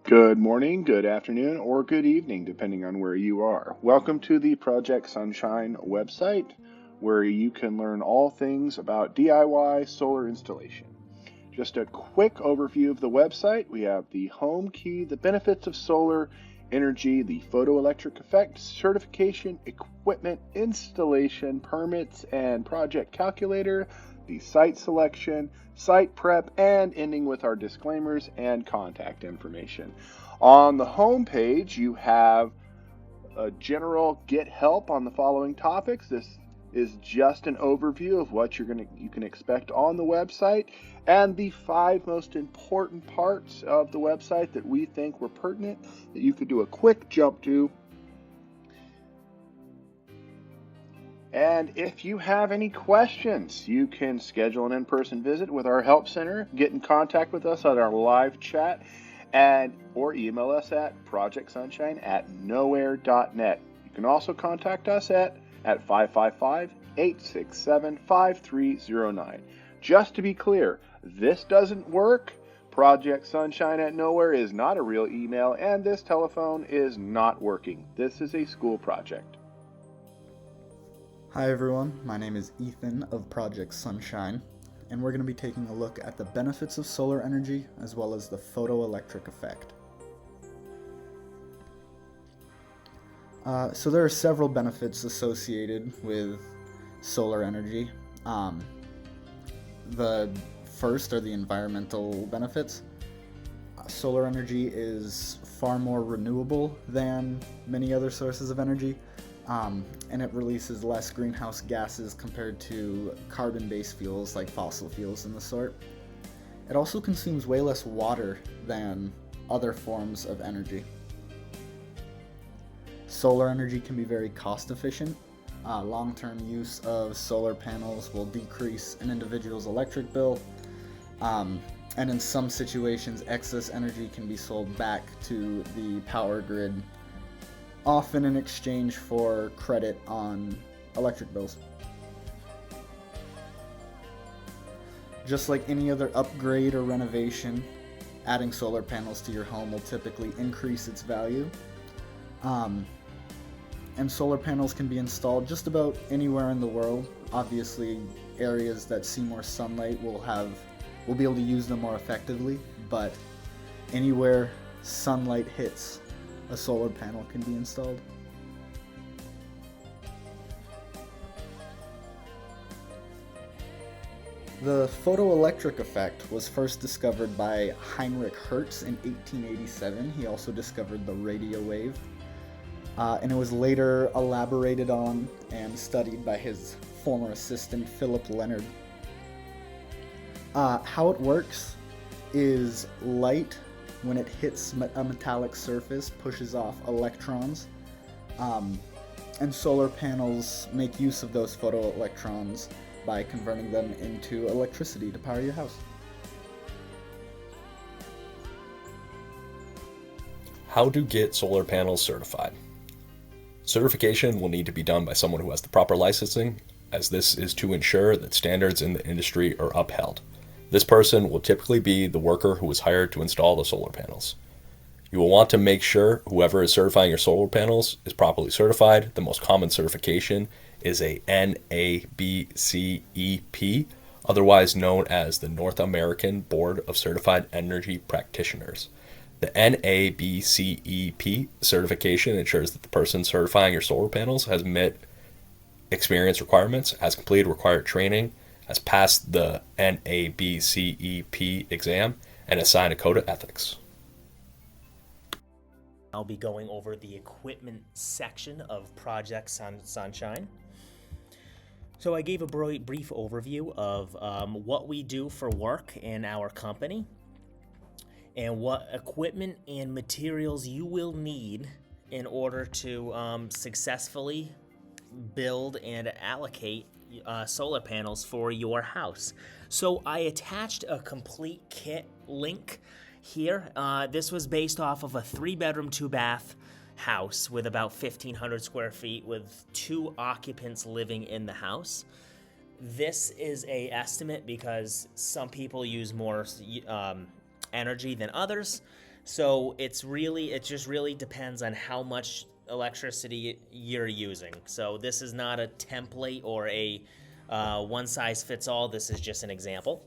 Good morning, good afternoon, or good evening, depending on where you are. Welcome to the Project Sunshine website, where you can learn all things about DIY solar installation. Just a quick overview of the website. We have the home key, the benefits of solar energy, the photoelectric effect, certification, equipment, installation, permits, and project calculator, the site selection, site prep, and ending with our disclaimers and contact information. On the home page, you have a general get help on the following topics. This is just an overview of what you can expect on the website and the 5 most important parts of the website that we think were pertinent that you could do a quick jump to. And if you have any questions, you can schedule an in-person visit with our help center, get in contact with us on our live chat, or email us at projectsunshine@nowhere.net. You can also contact us at 555-867-5309. Just to be clear, this doesn't work. Project Sunshine at Nowhere is not a real email, and this telephone is not working. This is a school project. Hi everyone, my name is Ethan of Project Sunshine, and we're going to be taking a look at the benefits of solar energy as well as the photoelectric effect. So there are several benefits associated with solar energy. The first are the environmental benefits. Solar energy is far more renewable than many other sources of energy. And it releases less greenhouse gases compared to carbon-based fuels like fossil fuels and the sort. It also consumes way less water than other forms of energy. Solar energy can be very cost efficient. Long-term use of solar panels will decrease an individual's electric bill, and in some situations excess energy can be sold back to the power grid, often in exchange for credit on electric bills. Just like any other upgrade or renovation, adding solar panels to your home will typically increase its value. And solar panels can be installed just about anywhere in the world. Obviously, areas that see more sunlight will be able to use them more effectively, but anywhere sunlight hits, a solar panel can be installed. The photoelectric effect was first discovered by Heinrich Hertz in 1887. He also discovered the radio wave, and it was later elaborated on and studied by his former assistant Philip Leonard. How it works is light, when it hits a metallic surface, pushes off electrons, and solar panels make use of those photoelectrons by converting them into electricity to power your house. How to get solar panels certified. Certification will need to be done by someone who has the proper licensing, as this is to ensure that standards in the industry are upheld. This person will typically be the worker who was hired to install the solar panels. You will want to make sure whoever is certifying your solar panels is properly certified. The most common certification is a NABCEP, otherwise known as the North American Board of Certified Energy Practitioners. The NABCEP certification ensures that the person certifying your solar panels has met experience requirements, has completed required training, has passed the NABCEP exam, and has signed a code of ethics. I'll be going over the equipment section of Project Sunshine. So I gave a brief overview of what we do for work in our company and what equipment and materials you will need in order to successfully build and allocate solar panels for your house. So I attached a complete kit link here. This was based off of a 3-bedroom, 2-bath house with about 1,500 square feet with 2 occupants living in the house. This is a estimate because some people use more energy than others. So it just really depends on how much electricity you're using. So this is not a template or a one size fits all. This is just an example.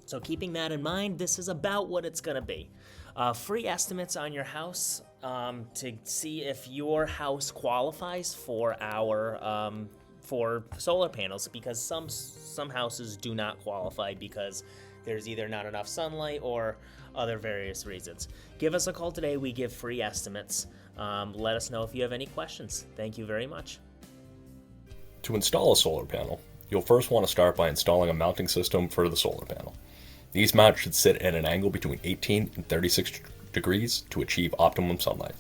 So keeping that in mind, this is about what it's going to be. Free estimates on your house to see if your house qualifies for our for solar panels, because some houses do not qualify because there's either not enough sunlight or other various reasons. Give us a call today. We give free estimates. Let us know if you have any questions. Thank you very much. To install a solar panel, you'll first want to start by installing a mounting system for the solar panel. These mounts should sit at an angle between 18 and 36 degrees to achieve optimum sunlight.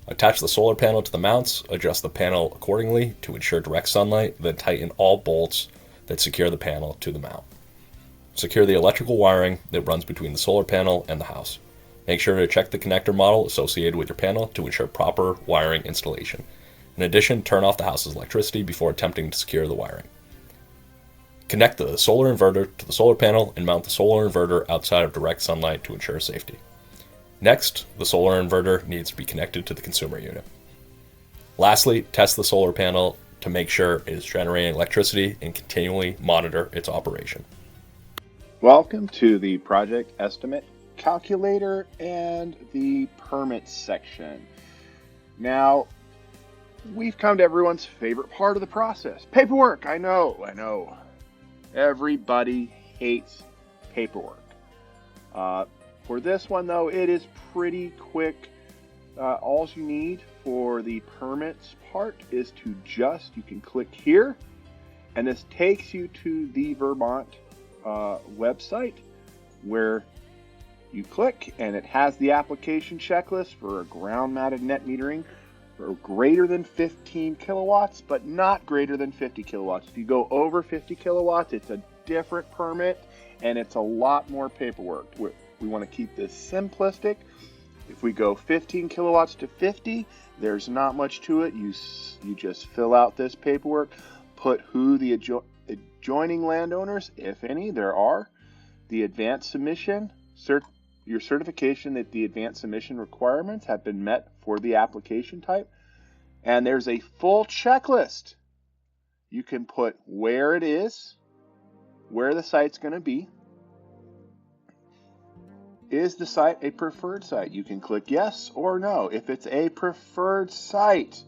Attach the solar panel to the mounts, adjust the panel accordingly to ensure direct sunlight, then tighten all bolts that secure the panel to the mount. Secure the electrical wiring that runs between the solar panel and the house. Make sure to check the connector model associated with your panel to ensure proper wiring installation. In addition, turn off the house's electricity before attempting to secure the wiring. Connect the solar inverter to the solar panel and mount the solar inverter outside of direct sunlight to ensure safety. Next, the solar inverter needs to be connected to the consumer unit. Lastly, test the solar panel to make sure it is generating electricity and continually monitor its operation. Welcome to the project estimate calculator and the permits section. Now, we've come to everyone's favorite part of the process. Paperwork, I know. Everybody hates paperwork. For this one, though, it is pretty quick. All you need for the permits part is you can click here, and this takes you to the Vermont website where you click, and it has the application checklist for a ground-mounted net metering for greater than 15 kilowatts, but not greater than 50 kilowatts. If you go over 50 kilowatts, it's a different permit, and it's a lot more paperwork. We want to keep this simplistic. If we go 15 kilowatts to 50, there's not much to it. You just fill out this paperwork, put who the adjoining landowners, if any, there are, the advanced submission, your certification that the advanced submission requirements have been met for the application type, and there's a full checklist. You can put where it is, where the site's going to be. Is the site a preferred site? You can click yes or no. If it's a preferred site,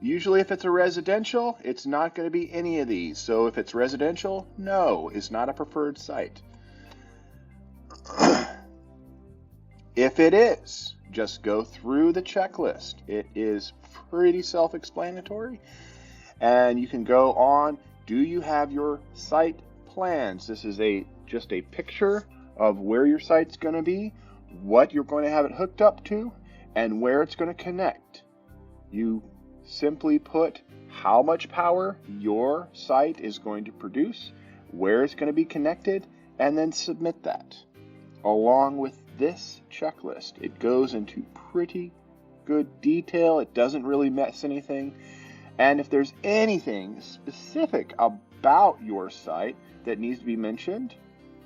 usually if it's a residential, it's not going to be any of these. So if it's residential, no, it's not a preferred site. If it is, just go through the checklist. It is pretty self-explanatory. And you can go on, do you have your site plans? This is just a picture of where your site's going to be, what you're going to have it hooked up to, and where it's going to connect. You simply put how much power your site is going to produce, where it's going to be connected, and then submit that. Along with this checklist, it goes into pretty good detail. It doesn't really mess anything. And if there's anything specific about your site that needs to be mentioned,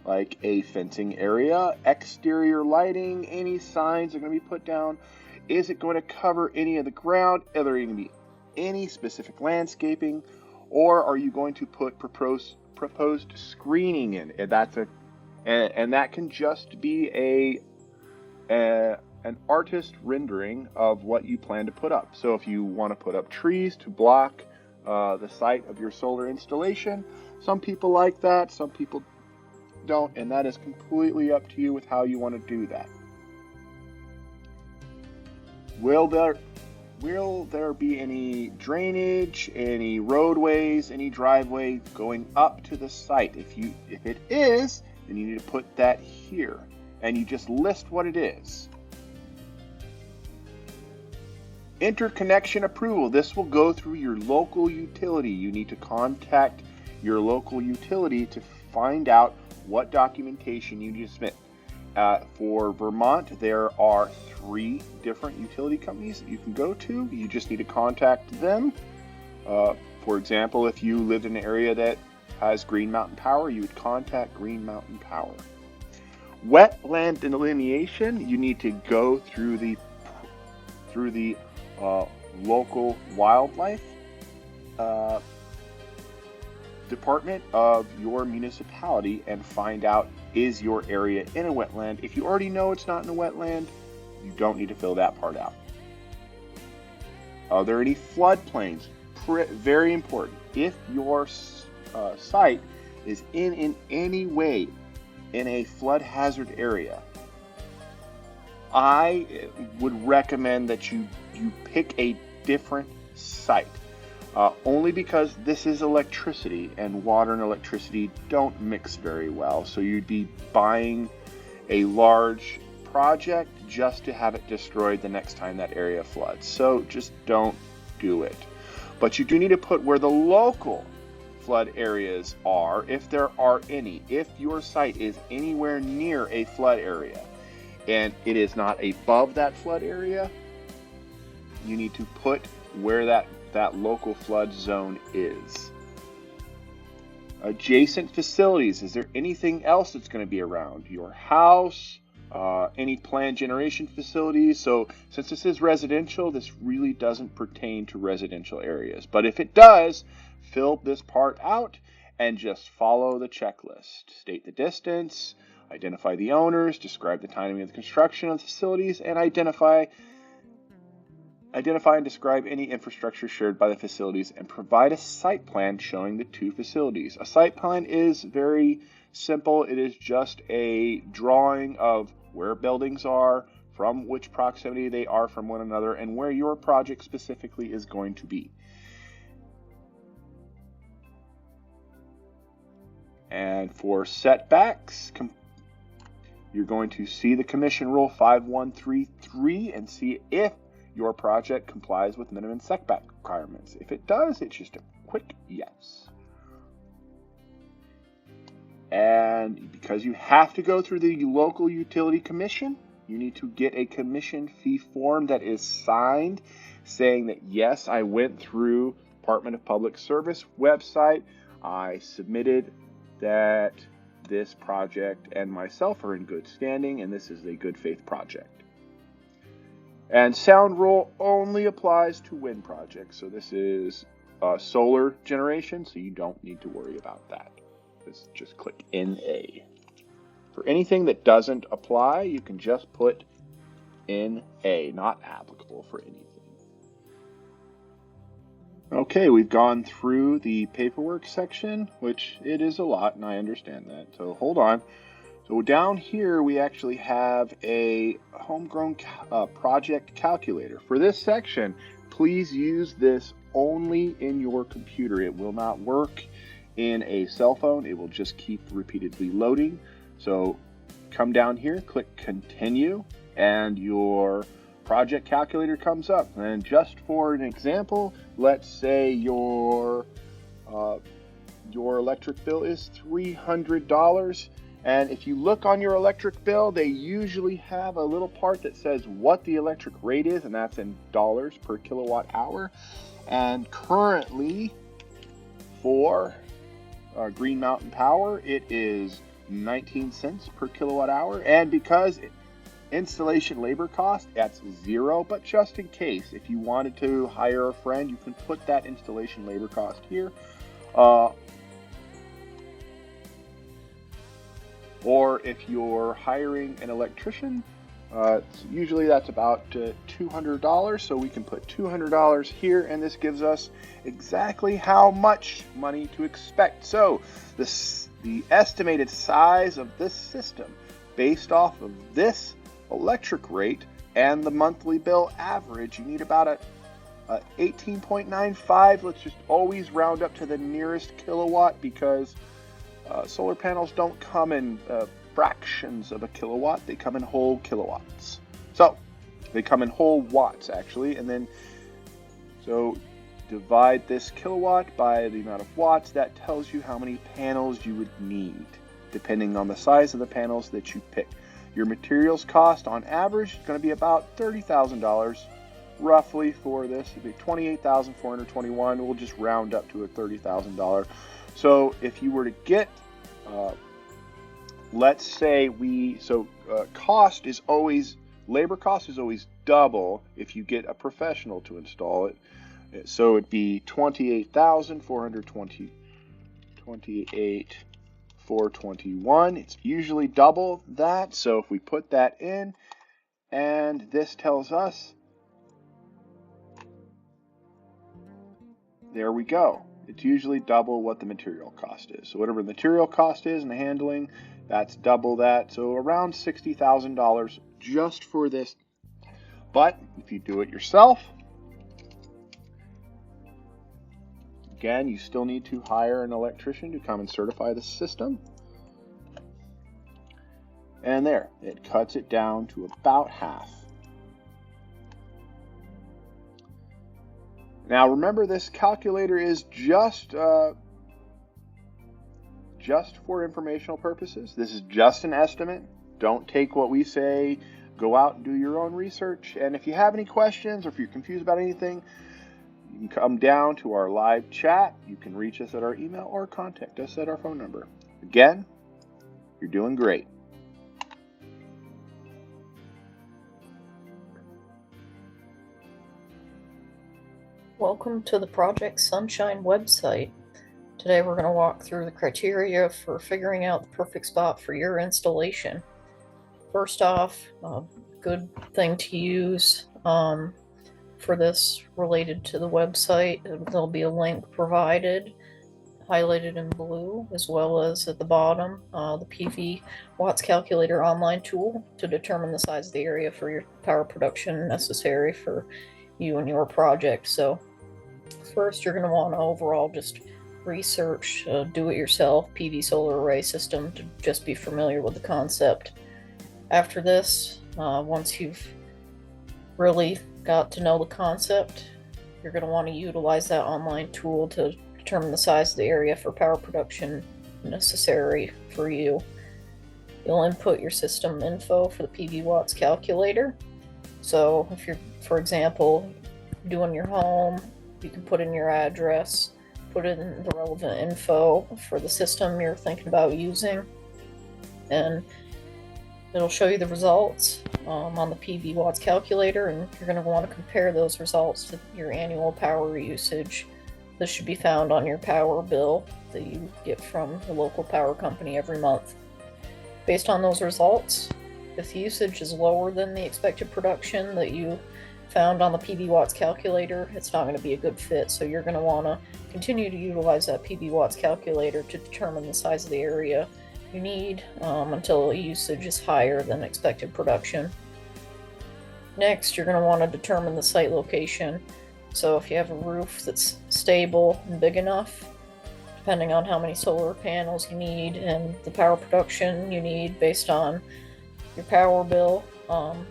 like a fencing area, exterior lighting, any signs are going to be put down, is it going to cover any of the ground, are there going to be any specific landscaping, or are you going to put proposed screening in? And that can just be an artist rendering of what you plan to put up. So if you want to put up trees to block the site of your solar installation, some people like that, some people don't, and that is completely up to you with how you want to do that. Will there be any drainage, any roadways, any driveways going up to the site? If it is, then you need to put that here, and you just list what it is. Interconnection approval. This will go through your local utility. You need to contact your local utility to find out what documentation you need to submit. For Vermont, there are 3 different utility companies that you can go to. You just need to contact them. For example, if you lived in an area that has Green Mountain Power, you would contact Green Mountain Power. Wetland delineation, you need to go through the local wildlife department of your municipality and find out, is your area in a wetland? If you already know it's not in a wetland, you don't need to fill that part out. Are there any floodplains? Very important. If your site is in any way in a flood hazard area, I would recommend that you pick a different site. Only because this is electricity, and water and electricity don't mix very well. So you'd be buying a large project just to have it destroyed the next time that area floods. So just don't do it. But you do need to put where the local flood areas are, if there are any. If your site is anywhere near a flood area and it is not above that flood area, you need to put where that local flood zone is. Adjacent facilities. Is there anything else that's going to be around your house? Any planned generation facilities? So since this is residential, this really doesn't pertain to residential areas. But if it does, fill this part out and just follow the checklist. State the distance, identify the owners, describe the timing of the construction of the facilities, and identify and describe any infrastructure shared by the facilities, and provide a site plan showing the two facilities. A site plan is very simple. It is just a drawing of where buildings are, from which proximity they are from one another, and where your project specifically is going to be. And for setbacks, you're going to see the Commission Rule 5133 and see if your project complies with minimum setback requirements. If it does, it's just a quick yes. And because you have to go through the local utility commission, you need to get a commission fee form that is signed saying that, yes, I went through Department of Public Service website, I submitted that this project and myself are in good standing, and this is a good faith project. And sound rule only applies to wind projects. So this is solar generation, so you don't need to worry about that. Just click NA. For anything that doesn't apply, you can just put NA, not applicable for anything. Okay, we've gone through the paperwork section, which it is a lot, and I understand that. So hold on. So down here, we actually have a homegrown project calculator. For this section, please use this only in your computer. It will not work in a cell phone. It will just keep repeatedly loading. So come down here, click continue, and your project calculator comes up. And just for an example, let's say your electric bill is $300. And if you look on your electric bill, they usually have a little part that says what the electric rate is, and that's in dollars per kilowatt hour. And currently, for Green Mountain Power, it is 19 cents per kilowatt hour. And because installation labor cost, that's $0. But just in case, if you wanted to hire a friend, you can put that installation labor cost here. Or if you're hiring an electrician, usually that's about $200. So we can put $200 here, and this gives us exactly how much money to expect. So the estimated size of this system based off of this electric rate and the monthly bill average, you need about a 18.95. Let's just always round up to the nearest kilowatt, because solar panels don't come in fractions of a kilowatt. They come in whole kilowatts. So they come in whole watts, actually. And then, so divide this kilowatt by the amount of watts. That tells you how many panels you would need, depending on the size of the panels that you pick. Your materials cost, on average, is going to be about $30,000 roughly for this. It'd be $28,421. We'll just round up to a $30,000. So if you were to get let's say labor cost is always double if you get a professional to install it. So it'd be $28,421. It's usually double that. So if we put that in, and this tells us, there we go. It's usually double what the material cost is. So whatever the material cost is and the handling, that's double that. So around $60,000 just for this. But if you do it yourself, again, you still need to hire an electrician to come and certify the system. And there, it cuts it down to about half. Now remember, this calculator is just for informational purposes. This is just an estimate. Don't take what we say. Go out and do your own research. And if you have any questions or if you're confused about anything, you can come down to our live chat. You can reach us at our email or contact us at our phone number. Again, you're doing great. Welcome to the Project Sunshine website. Today we're going to walk through the criteria for figuring out the perfect spot for your installation. First off, a good thing to use for this related to the website, there'll be a link provided, highlighted in blue, as well as at the bottom, the PV watts calculator online tool to determine the size of the area for your power production necessary for you and your project. So first, you're going to want to overall just research do-it-yourself PV solar array system to just be familiar with the concept. After this, once you've really got to know the concept, you're going to want to utilize that online tool to determine the size of the area for power production necessary for you. You'll input your system info for the PV watts calculator. So if you're, for example, doing your home, you can put in your address, put in the relevant info for the system you're thinking about using, and it'll show you the results on the PV watts calculator, and you're going to want to compare those results to your annual power usage. This should be found on your power bill that you get from the local power company every month. Based on those results, if the usage is lower than the expected production that you found on the PV watts calculator, it's not going to be a good fit. So you're going to want to continue to utilize that PV watts calculator to determine the size of the area you need until usage is higher than expected production. Next, you're going to want to determine the site location. So if you have a roof that's stable and big enough, depending on how many solar panels you need and the power production you need based on your power bill,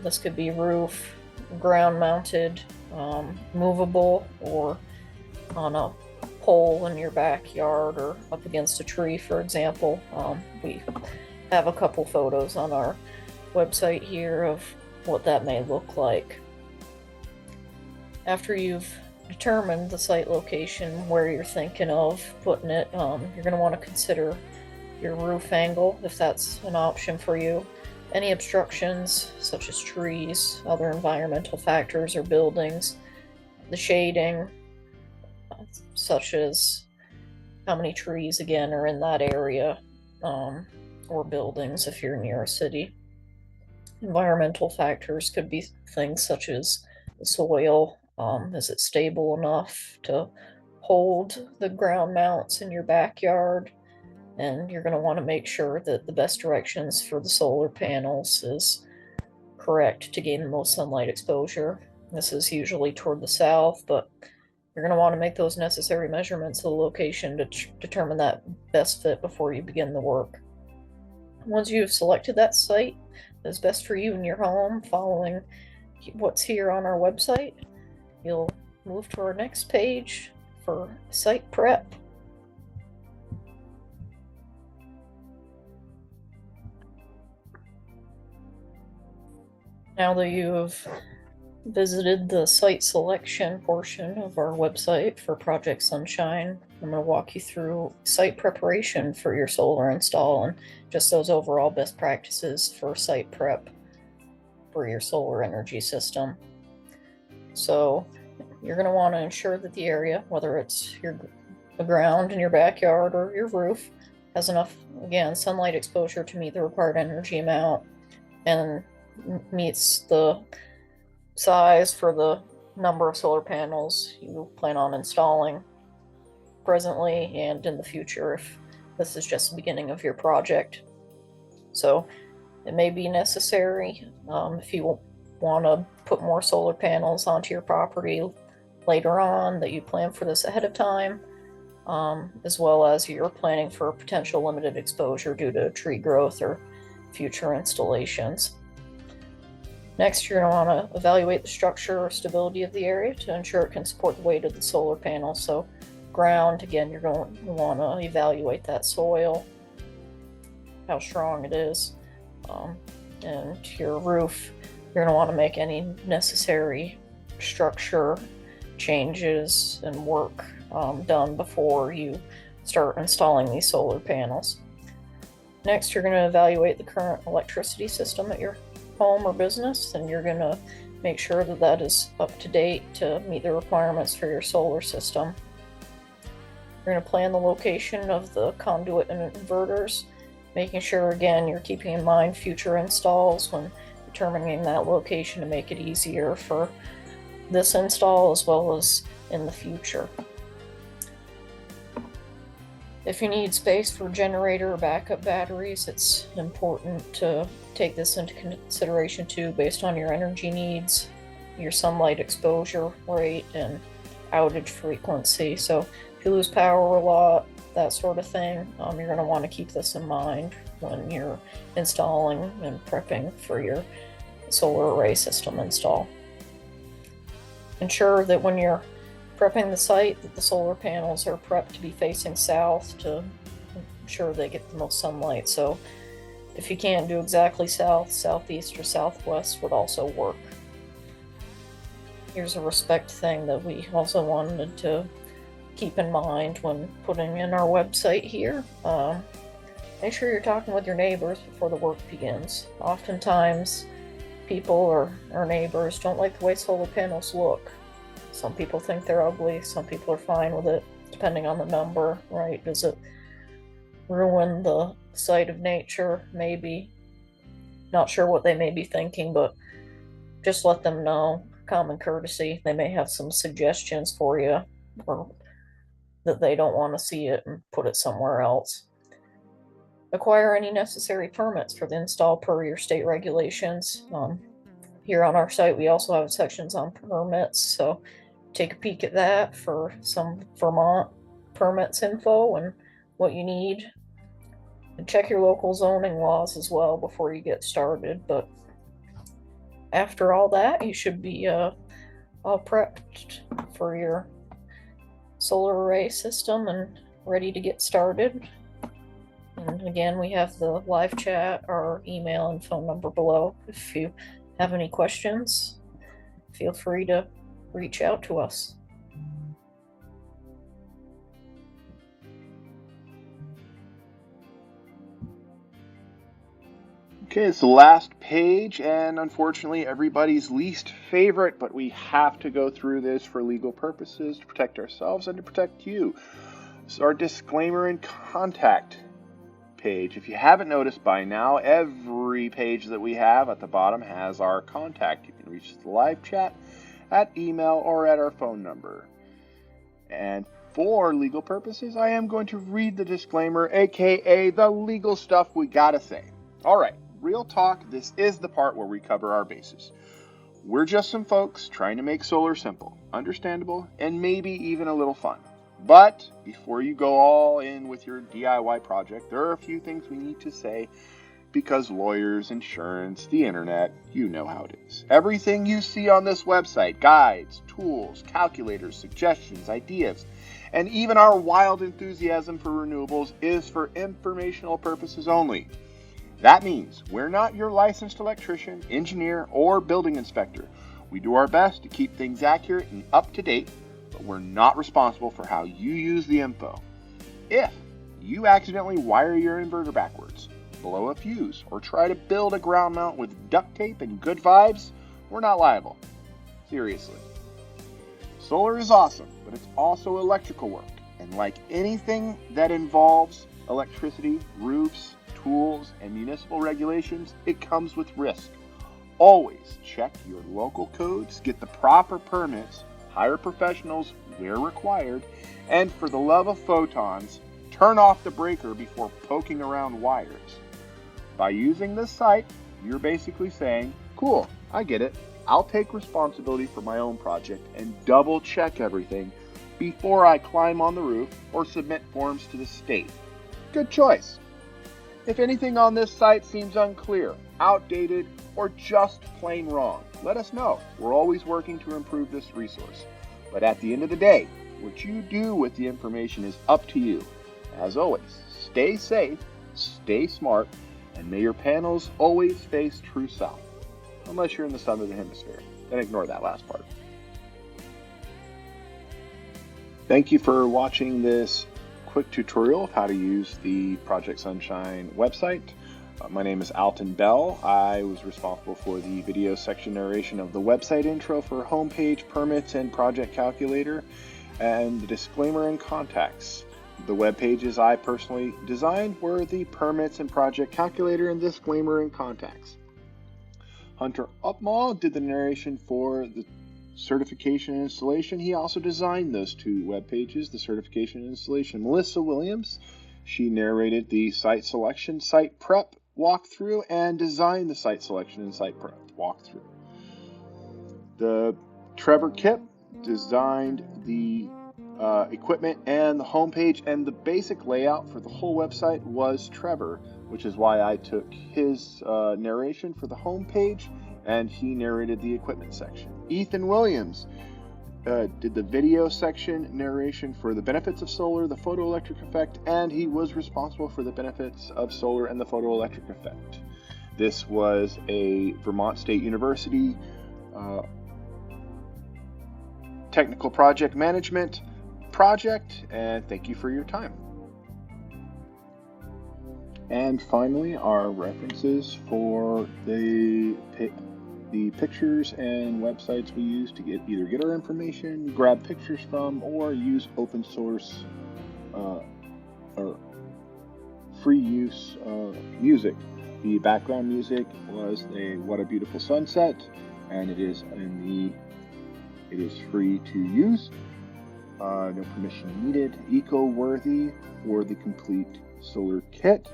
this could be roof, ground mounted, movable, or on a pole in your backyard or up against a tree, for example. We have a couple photos on our website here of what that may look like. After you've determined the site location where you're thinking of putting it, you're going to want to consider your roof angle, if that's an option for you. Any obstructions, such as trees, other environmental factors or buildings, the shading, such as how many trees again are in that area, or buildings if you're near a city. Environmental factors could be things such as the soil. Is it stable enough to hold the ground mounts in your backyard? And you're going to want to make sure that the best directions for the solar panels is correct to gain the most sunlight exposure. This is usually toward the south, but you're going to want to make those necessary measurements of the location to determine that best fit before you begin the work. Once you've selected that site that's best for you in your home, following what's here on our website, you'll move to our next page for site prep. Now that you have visited the site selection portion of our website for Project Sunshine, I'm going to walk you through site preparation for your solar install and just those overall best practices for site prep for your solar energy system. So you're going to want to ensure that the area, whether it's the ground in your backyard or your roof, has enough, again, sunlight exposure to meet the required energy amount and meets the size for the number of solar panels you plan on installing presently and in the future if this is just the beginning of your project. So it may be necessary if you want to put more solar panels onto your property later on, that you plan for this ahead of time, as well as you're planning for potential limited exposure due to tree growth or future installations. Next, you're going to want to evaluate the structure or stability of the area to ensure it can support the weight of the solar panels. So ground, again, you're going to want to evaluate that soil, how strong it is, and your roof, you're going to want to make any necessary structure changes and work done before you start installing these solar panels. Next, you're going to evaluate the current electricity system at your home or business, and you're going to make sure that that is up to date to meet the requirements for your solar system. You're going to plan the location of the conduit and inverters, making sure, again, you're keeping in mind future installs when determining that location to make it easier for this install as well as in the future. If you need space for generator or backup batteries, it's important to take this into consideration too, based on your energy needs, your sunlight exposure rate, and outage frequency. So if you lose power a lot, that sort of thing, you're going to want to keep this in mind when you're installing and prepping for your solar array system install. Ensure that when you're prepping the site that the solar panels are prepped to be facing south to ensure they get the most sunlight. So if you can't do exactly south, southeast, or southwest would also work. Here's a respect thing that we also wanted to keep in mind when putting in our website here. Make sure you're talking with your neighbors before the work begins. Oftentimes, people or our neighbors don't like the way solar panels look. Some people think they're ugly, some people are fine with it, depending on the number, right? Does it ruin the sight of nature? Maybe. Not sure what they may be thinking, but just let them know. Common courtesy. They may have some suggestions for you, or that they don't want to see it and put it somewhere else. Acquire any necessary permits for the install per your state regulations. Here on our site, we also have sections on permits, so take a peek at that for some Vermont permits info and what you need. And check your local zoning laws as well before you get started. But after all that, you should be all prepped for your solar array system and ready to get started. And again, we have the live chat, our email and phone number below. If you have any questions, feel free to reach out to us. Okay, it's the last page, and unfortunately everybody's least favorite, but we have to go through this for legal purposes to protect ourselves and to protect you. So our disclaimer and contact page. If you haven't noticed by now, every page that we have at the bottom has our contact. You can reach the live chat at email or at our phone number. And for legal purposes, I am going to read the disclaimer, aka the legal stuff we gotta say. All right. Real talk, this is the part where we cover our bases. We're just some folks trying to make solar simple, understandable, and maybe even a little fun. But before you go all in with your DIY project, there are a few things we need to say because lawyers, insurance, the internet, you know how it is. Everything you see on this website, guides, tools, calculators, suggestions, ideas, and even our wild enthusiasm for renewables is for informational purposes only. That means we're not your licensed electrician, engineer, or building inspector. We do our best to keep things accurate and up to date, but we're not responsible for how you use the info. If you accidentally wire your inverter backwards, blow a fuse, or try to build a ground mount with duct tape and good vibes, we're not liable. Seriously. Solar is awesome, but it's also electrical work. And like anything that involves electricity, roofs, tools, and municipal regulations, it comes with risk. Always check your local codes, get the proper permits, hire professionals where required, and for the love of photons, turn off the breaker before poking around wires. By using this site, you're basically saying, cool, I get it. I'll take responsibility for my own project and double check everything before I climb on the roof or submit forms to the state. Good choice. If anything on this site seems unclear, outdated, or just plain wrong, let us know. We're always working to improve this resource. But at the end of the day, what you do with the information is up to you. As always, stay safe, stay smart, and may your panels always face true south. Unless you're in the southern hemisphere. Then ignore that last part. Thank you for watching this quick tutorial of how to use the Project Sunshine website. My name is Alton Bell. I was responsible for the video section narration of the website intro for homepage, permits, and project calculator, and the disclaimer and contacts. The web pages I personally designed were the permits and project calculator and disclaimer and contacts. Hunter Upmaw did the narration for the certification and installation. He also designed those two web pages, the certification and installation. Melissa Williams, she narrated the site selection, site prep walkthrough, and designed the site selection and site prep walkthrough. Trevor Kipp designed the equipment and the homepage, and the basic layout for the whole website was Trevor, which is why I took his narration for the homepage and he narrated the equipment section. Ethan Williams did the video section narration for the benefits of solar, the photoelectric effect, and he was responsible for the benefits of solar and the photoelectric effect. This was a Vermont State University technical project management project, and thank you for your time. And finally, our references for the pictures and websites we use to either get our information, grab pictures from, or use open source or free use music. The background music was What a Beautiful Sunset, and it is free to use. No permission needed. Eco-worthy for the complete solar kit.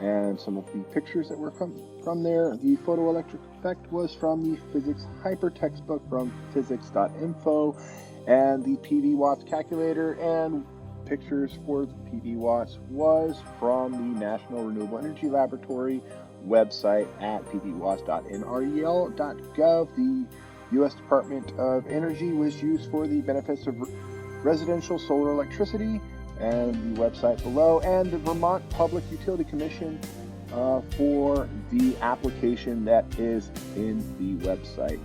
And some of the pictures that were from there. The photoelectric effect was from the physics hyper textbook from physics.info, and the PV watts calculator and pictures for the PV watts was from the National Renewable Energy Laboratory website at pvwatts.nrel.gov. The U.S. Department of Energy was used for the benefits of residential solar electricity, and the website below, and the Vermont Public Utility Commission for the application that is in the website.